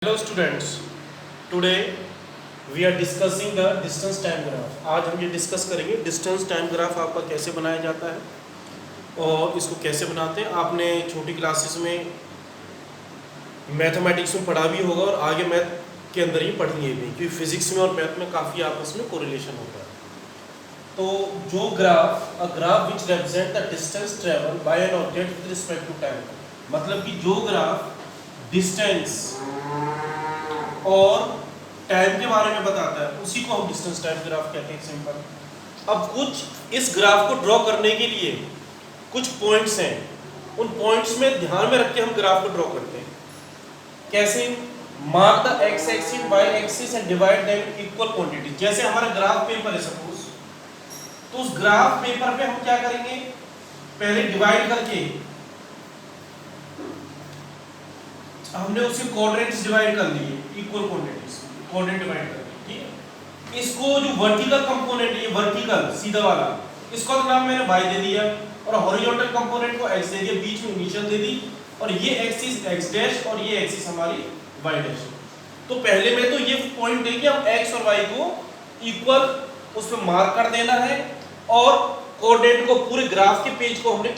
Hello students, today we are discussing the distance time graph। आज हम ये discuss करेंगे डिस्टेंस टाइम ग्राफ आपका कैसे बनाया जाता है और इसको कैसे बनाते हैं। आपने छोटी क्लासेस में मैथमेटिक्स में पढ़ा भी होगा और आगे मैथ के अंदर ही पढ़ेंगे भी, क्योंकि फिजिक्स में और मैथ में काफ़ी आपस में कोरिलेशन होता है। तो जो graph a graph which represent the distance travel by an object with respect to time, मतलब कि जो ग्राफ डिस्टेंस और टाइम के बारे में बताता है उसी को हम डिस्टेंस टाइम ग्राफ कहते हैं, सिंपल। अब कुछ इस ग्राफ को ड्रॉ करने के लिए कुछ पॉइंट्स हैं, उन पॉइंट्स में ध्यान में रख के हम ग्राफ को ड्रॉ करते हैं। कैसे? Mark the X axis Y axis and divide them in equal quantity. जैसे हमारा ग्राफ पेपर है सपोज, तो उस ग्राफ पेपर पे हम क्या करेंगे, पहले डिवाइड करके हमने उसके कोऑर्डिनेट्स डिवाइड कर लिए, इक्वल क्वांटिटीज कोऑर्डिनेट डिवाइड कर दिए, ठीक है। इसको जो वर्टिकल कंपोनेंट है, ये वर्टिकल सीधा वाला, इसका तो नाम मैंने y दे दिया और हॉरिजॉन्टल कंपोनेंट को x दे दिया, बीच में इनिशियल दे दी, और ये एक्सिस x डैश और ये एक्सिस हमारी y डैश। तो पहले में तो ये पॉइंट लेके हम x और y को इक्वल उस पे मार्क कर देना है, और कोऑर्डिनेट को पूरे ग्राफ के पेज को हमने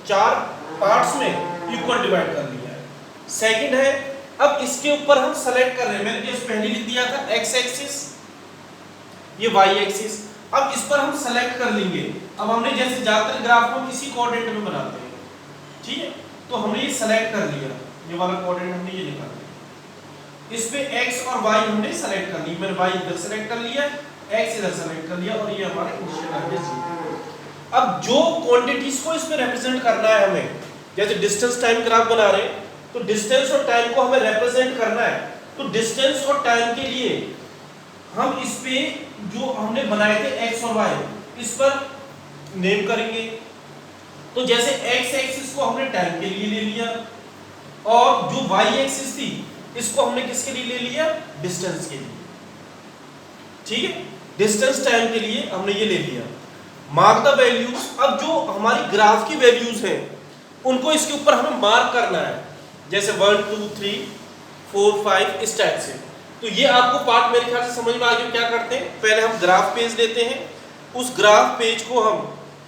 चार पार्ट्स में इक्वल डिवाइड कर लिया है। सेकंड है, अब इसके ऊपर हम सेलेक्ट कर रहे हैं, मैंने जैसे पहले लिख दिया था x एक्सिस, ये y एक्सिस, अब इस पर हम सेलेक्ट कर लेंगे। अब हमने जैसे ज्यादातर ग्राफ को किसी कोऑर्डिनेट में बनाते हैं, ठीक है, तो हमने ये सेलेक्ट कर लिया, ये वाला कोऑर्डिनेट हमने ये निकाल लिया, इस पे x और y हमने सेलेक्ट कर लिया, मैंने y इधर सेलेक्ट कर लिया, x इधर सेलेक्ट कर लिया, और ये हमारा इनिशियल आ गया 0। अब जो क्वांटिटीज को इसमें रिप्रेजेंट करना है हमें, जैसे डिस्टेंस टाइम ग्राफ बना रहे हैं तो डिस्टेंस और टाइम को हमें रिप्रेजेंट करना है, तो डिस्टेंस और टाइम के लिए हम इस पे जो हमने बनाए थे x और y, इस पर नेम करेंगे। तो जैसे x एक्सिस को हमने टाइम के लिए ले लिया, और जो y एक्सिस थी इसको हमने किसके लिए ले लिया, डिस्टेंस के लिए, ठीक है, डिस्टेंस टाइम के लिए हमने ये ले लिया। मार्क द वैल्यूज, अब जो हमारी ग्राफ की वैल्यूज हैं उनको इसके ऊपर हमें मार्क करना है, जैसे 1 2 3 4 5 इस टाइप से। तो ये आपको पार्ट मेरे ख्याल से समझ में आ गया। क्या करते हैं, पहले हम ग्राफ पेज लेते हैं, उस ग्राफ पेज को हम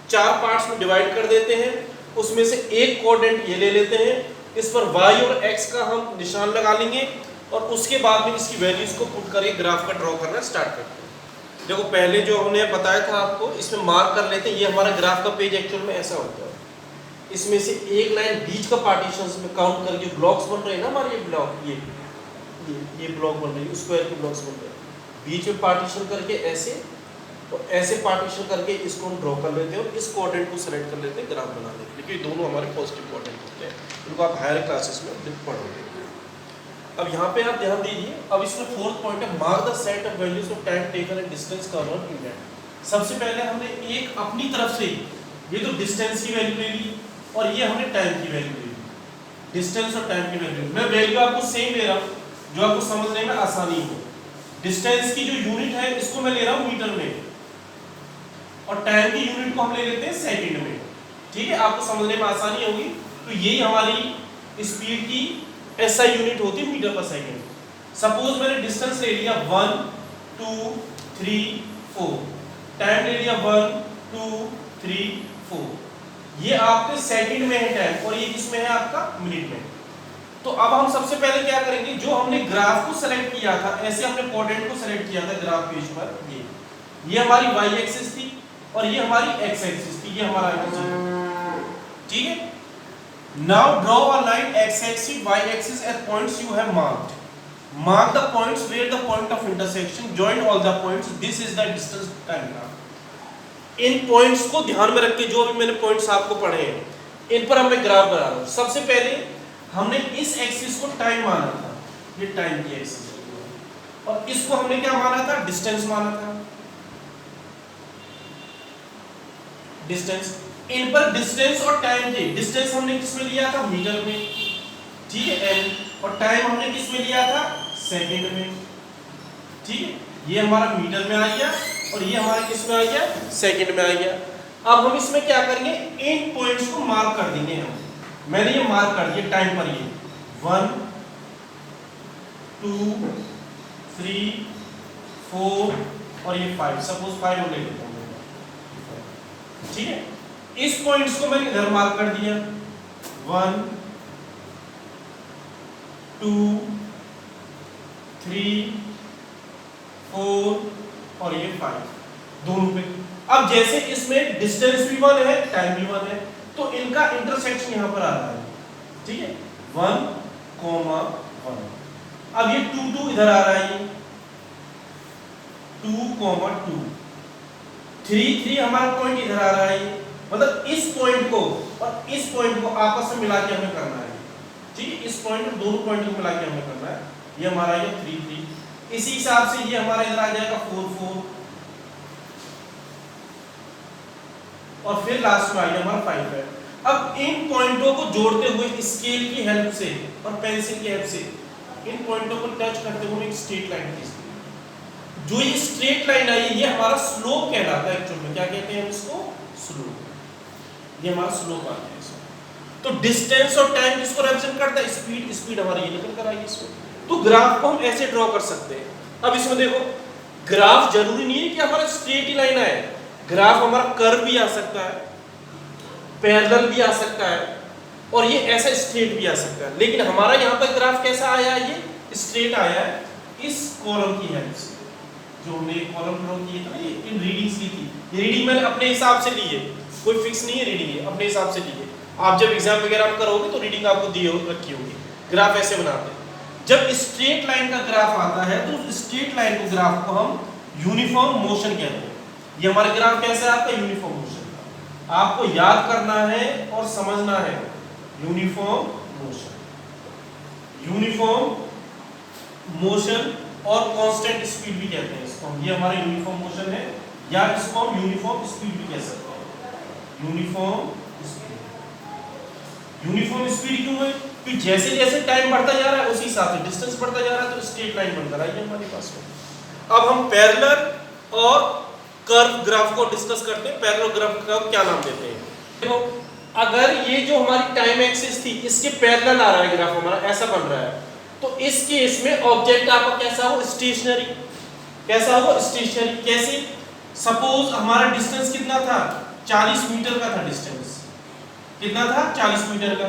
4 पार्ट्स में डिवाइड कर देते हैं, उसमें से एक कोऑर्डिनेट ये ले लेते हैं, इस पर y और x का हम निशान लगा लेंगे, और उसके बाद में इसकी वैल्यूज को पुट करके ग्राफ का ड्रॉ करना स्टार्ट करते हैं। देखो पहले जो हमने बताया था आपको, इसमें मार्क कर लेते हैं, ये हमारा ग्राफ का पेज एक्चुअल में ऐसा होता है। इसमें से एक लाइन बीच का पार्टीशंस में काउंट करके ब्लॉक्स बन रहे हैं ना हमारे, ये ब्लॉक ये ब्लॉक बन रही है, स्क्वायर के ब्लॉक्स बन रहे हैं, बीच में पार्टीशन करके ऐसे और ऐसे पार्टीशन करके इसको हम ड्रॉ कर लेते हैं, और इस कोऑर्डिनेट को सेलेक्ट कर लेते हैं ग्राफ बनाने के लिए, क्योंकि दोनों हमारे पॉजिटिव कोऑर्डिनेट होते हैं, इनको आप हायर क्लासेस में पढ़ोगे। अब यहाँ पे आप ध्यान दीजिए, अब इसमें फोर्थ पॉइंट है, mark the set of values of time taken and distance covered in that. सबसे पहले हमने एक अपनी तरफ से ये तो डिस्टेंस की वैल्यू ले ली, और ये हमने टाइम की वैल्यू ले ली, डिस्टेंस और टाइम की वैल्यू। मैं वैल्यू आपको सेम ले रहा हूँ जो आपको समझने में आसानी हो। डिस्टेंस की जो यूनिट है इसको मैं ले रहा हूँ मीटर में, और टाइम की यूनिट को हम ले लेते हैं सेकंड में, ठीक है, आपको समझने में आसानी होगी। तो यही हमारी स्पीड की SI यूनिट होती है, मीटर पर सेकंड। सपोज मैंने डिस्टेंस ले लिया 1 2 3 4, टाइम ले लिया 1 2 3 4, ये आपके सेकंड में है टाइम, और ये किसमें है आपका, मिनट में। तो अब हम सबसे पहले क्या करेंगे, जो हमने ग्राफ को सेलेक्ट किया था, ऐसे हमने कोऑर्डिनेट को सेलेक्ट किया था ग्राफ पेज पर, ये हमारी y एक्सिस थी और ये हमारी x एक्सिस थी, ये हमारा एक्सिस, ठीक है। Now draw a line x axis y axis at points you have marked. Mark the points where the point of intersection join all the points, this is the distance time graph. इन points को ध्यान में रख के, जो अभी मैंने points आपको पढ़े हैं, इन पर मैं ग्राफ बना रहा हूं। सबसे पहले हमने इस एक्सिस को टाइम माना था, ये टाइम की एक्सिस, और इसको हमने क्या माना था, डिस्टेंस माना था, डिस्टेंस। इन पर डिस्टेंस और टाइम थे, डिस्टेंस हमने किसमें लिया था, मीटर में, ठीक है, एल, और टाइम हमने किसमें लिया था, सेकंड में, ठीक है। ये हमारा मीटर में आ गया, और ये हमारा किसमें आ गया, सेकंड में आ गया। अब हम इसमें क्या करेंगे, इन पॉइंट्स को मार्क कर देंगे हम। मैंने ये मार्क कर दिया टाइम पर, ये 1 2 3 4 और ये 5, सपोज 5 ले लेता हूँ, ठीक है। इस पॉइंट्स को मैंने इधर मार्क कर दिया, 1 2 3 4 और ये 5 दोनों पे। अब जैसे इसमें डिस्टेंस भी 1 है, टाइम भी 1 है, तो इनका इंटरसेक्शन यहां पर आ रहा है, ठीक है, 1, 1। अब ये 2 2 इधर आ रहा है, ये 2, 2 3 3 हमारा पॉइंट इधर आ रहा है, ये मतलब इस पॉइंट को और इस पॉइंट को आपस में मिला के हमें करना है, ठीक है। इस पॉइंट दोनों पॉइंट को मिला के हमें करना है, ये हमारा ये 3 3। इसी हिसाब से ये हमारा इधर आ जाएगा 4 4 और फिर लास्ट में आ गया हमारा 5 है। अब इन पॉइंटों को जोड़ते हुए स्केल की हेल्प से और पेंसिल की हेल्प से इन पॉइंटों को टच करते हुए एक स्ट्रेट लाइन खींचते हैं। जो ये स्ट्रेट लाइन आई है ये हमारा स्लोप कहलाता है, एक्चुअल में क्या कहते हैं हम इसको, स्लोप। ये हमारा स्लोप आ गया इसमें। तो डिस्टेंस और टाइम किसको रिप्रेजेंट करता है, स्पीड। स्पीड हमारी ये निकल कर आई इसमें। तो ग्राफ को हम ऐसे ड्रॉ कर सकते हैं। अब इसमें देखो, ग्राफ जरूरी नहीं है कि हमारा स्ट्रेट ही लाइन आए, ग्राफ हमारा कर्व भी आ सकता है, पैरेलल भी आ सकता है और ये ऐसा स्ट्रेट भी आ सकता है। लेकिन हमारा यहाँ पर ग्राफ कैसा आया है, ये स्ट्रेट आया है इस कॉलम की हेल्प से। जो हमने कॉलम ड्रॉ किए थे, ये इन रीडिंग्स ली थी, ये रीडिंग मैंने अपने हिसाब से ली है, कोई फिक्स नहीं है रीडिंग, है अपने हिसाब से ली है। आप जब एग्जाम वगैरह करोगे तो रीडिंग आपको दी रखी होगी। ग्राफ ऐसे बनाते हैं। जब स्ट्रेट लाइन का ग्राफ आता है तो स्ट्रेट लाइन को ग्राफ को हम यूनिफॉर्म मोशन कहते हैं। ये हमारा ग्राफ कैसा है आपका, यूनिफॉर्म मोशन का। आपको याद करना है और समझना है, यूनिफॉर्म मोशन, यूनिफॉर्म मोशन और कांस्टेंट स्पीड भी कहते हैं इसको। ये हमारा यूनिफॉर्म मोशन है या इसको हम यूनिफॉर्म स्पीड भी कह सकते हैं। यूनिफॉर्म स्पीड, यूनिफॉर्म स्पीड क्यों है कि जैसे जैसे टाइम बढ़ता जा रहा है उसी हिसाब से डिस्टेंस बढ़ता जा रहा है, तो स्ट्रेट लाइन बनकर आई है हमारे पास में। अब हम पैरेलल और कर्व ग्राफ को डिस्कस करते हैं। पैरेलल ग्राफ का क्या नाम देते हैं, देखो अगर ये जो हमारी टाइम एक्सिस थी इसके पैरेलल आ रहा है ग्राफ हमारा, ऐसा बन रहा है, तो इस केस में ऑब्जेक्ट आपका कैसा हो, स्टेशनरी। कैसा हो, स्टेशनरी। कैसे, सपोज हमारा डिस्टेंस कितना था, 40 मीटर का था डिस्टेंस। कितना था, 40 मीटर का।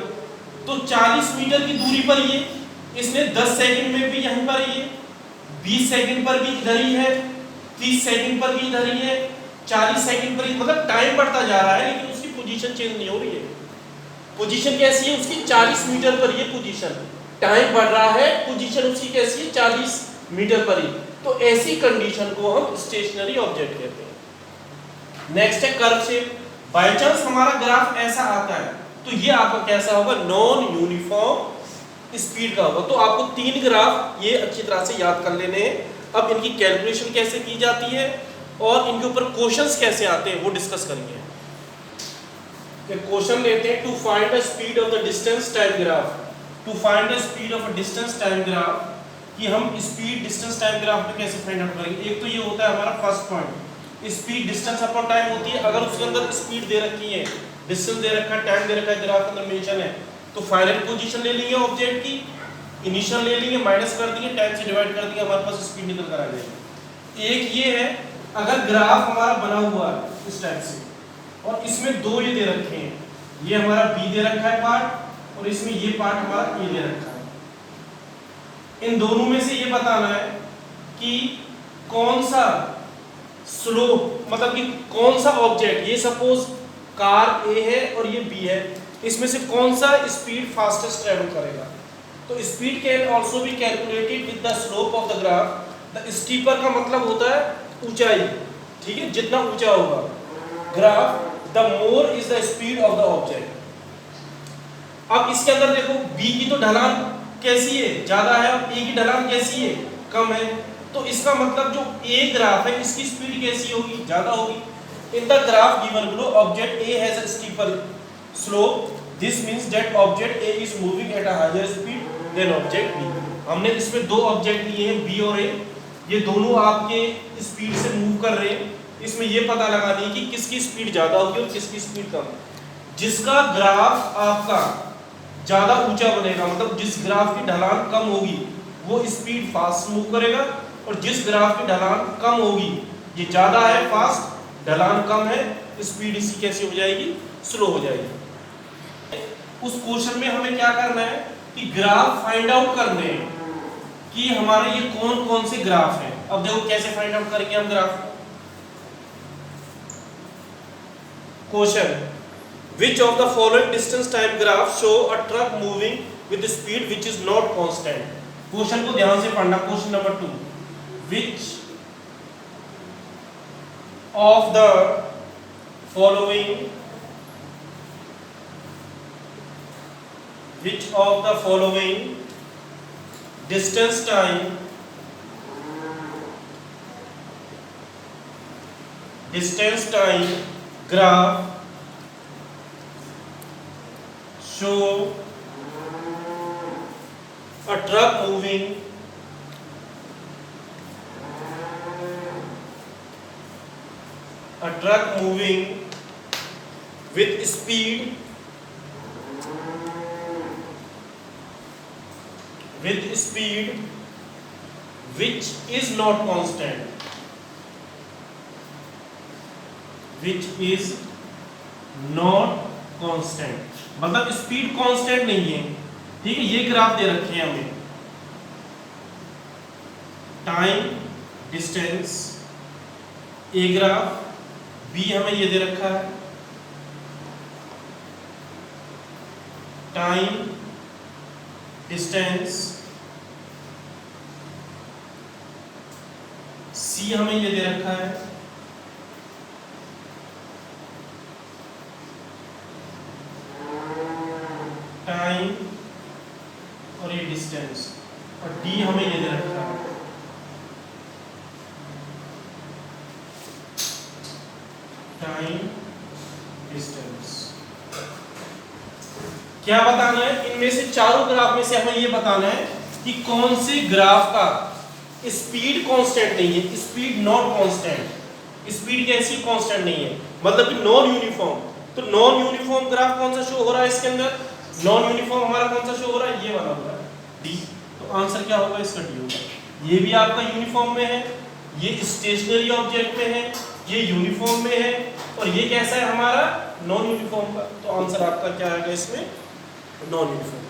तो 40 मीटर की दूरी पर ये इसने 10 सेकंड में भी यहीं पर ये, 20 सेकंड पर भी इधर ही है, 30 सेकंड पर भी इधर ही है, 40 सेकंड पर ही, मतलब टाइम बढ़ता जा रहा है लेकिन उसकी पोजीशन चेंज नहीं हो रही है। पोजीशन कैसी है उसकी, 40 मीटर पर ये पोजीशन, टाइम बढ़ रहा है, पोजीशन उसकी कैसी है, 40 मीटर पर ही। तो ऐसी कंडीशन को हम स्टेशनरी ऑब्जेक्ट कहते हैं। नेक्स्ट है कर्व शेप। बाय चांस हमारा ग्राफ ऐसा आता है तो ये आपका कैसा होगा, नॉन यूनिफॉर्म स्पीड का होगा। तो आपको 3 ग्राफ ये अच्छी तरह से याद कर लेने हैं। अब इनकी कैलकुलेशन कैसे की जाती है और इनके ऊपर क्वेश्चंस कैसे आते हैं वो डिस्कस करेंगे। क्वेश्चन लेते हैं, to find the speed of the distance time graph. To find the speed of a distance time graph, कि हम स्पीड डिस्टेंस टाइम ग्राफ में कैसे फाइंड आउट करेंगे। एक तो ये होता है हमारा first point, speed distance upon time होती है। अगर उसके अंदर स्पीड दे रखी है, डिस्टेंस दे रखा है, टाइम दे रखा है, ग्राफ के अंदर मेंशन है, तो फाइनल पोजीशन ले लेंगे ऑब्जेक्ट की, इनिशियल ले लेंगे, माइनस कर देंगे, टाइम से डिवाइड कर देंगे, हमारे पास स्पीड निकल कर आ जाएगी। एक ये है, अगर ग्राफ हमारा बना हुआ है इस टाइप से और इसमें 2 ये दे रखे हैं, ये हमारा बी दे रखा है पार्ट और इसमें ये पार्ट हमारा ए दे रखा है। इन दोनों में से ये बताना है कि कौन सा स्लोप, मतलब कि कौन सा ऑब्जेक्ट, ये सपोज कार ए है और ये बी है, इसमें से कौन सा स्पीड फास्टेस्ट ट्रेवल करेगा। तो speed can also be calculated with the slope of the graph. The steeper का मतलब होता है ऊंचाई, ठीक है, जितना ऊंचा होगा graph, the more is the speed of the object. अब इसके अंदर देखो बी की तो ढलान कैसी है, ज्यादा है, और ए की ढलान कैसी है, कम है। तो इसका मतलब जो ए ग्राफ है इसकी स्पीड कैसी होगी, ज्यादा होगी। In the graph given below object A has a steeper slope, this means that object A is moving at a higher speed than object B. हमने इसमें 2 ऑब्जेक्ट लिए हैं, बी और ए, ये दोनों आपके स्पीड से मूव कर रहे हैं। इसमें ये पता लगानी है कि किसकी स्पीड ज्यादा होगी और किसकी स्पीड कम। जिसका ग्राफ आपका ज्यादा ऊंचा बनेगा, मतलब जिस ग्राफ की ढलान कम होगी, वो स्पीड फास्ट मूव करेगा, और जिस ग्राफ की ढलान कम होगी, ये ज्यादा है फास्ट, ढलान कम है, स्पीड इसकी कैसी हो जाएगी, स्लो हो जाएगी। उस क्वेश्चन में हमें क्या करना है कि ग्राफ फाइंड आउट करने हैं कि हमारे ये कौन कौन से ग्राफ हैं। अब देखो कैसे फाइंड आउट करेंगे हम ग्राफ को। Question, which of the following distance time graph show a truck moving with speed which is not constant। Question को ध्यान से पढ़ना। Question number 2, which of the following distance time graph show a truck moving with speed which is not constant, मतलब speed constant नहीं है। ठीक है, ये ग्राफ दे रखे हैं हमें, time distance A graph, B हमें ये दे रखा है टाइम डिस्टेंस, सी हमें ये दे रखा है टाइम और ये डिस्टेंस, और डी हमें ये दे रखा है टाइम डिस्टेंस। क्या बताना है, इनमें से चारों ग्राफ में से हमें ये बताना है कि कौन से ग्राफ का स्पीड कांस्टेंट नहीं है, स्पीड नॉट कांस्टेंट। स्पीड कैसी कांस्टेंट नहीं है, मतलब कि नॉन यूनिफॉर्म। तो नॉन यूनिफॉर्म ग्राफ कौन सा शो हो रहा है इसके अंदर, नॉन यूनिफॉर्म हमारा कौन सा शो हो रहा है, ये वाला हो रहा है डी। तो आंसर क्या होगा इसका, डी होगा। ये भी आपका यूनिफॉर्म में है, ये स्टेशनरी ऑब्जेक्ट में है, ये यूनिफॉर्म में है, और ये कैसा है हमारा, नॉन यूनिफॉर्म का। तो आंसर आपका क्या आएगा इसमें, नॉन यूनिफॉर्म।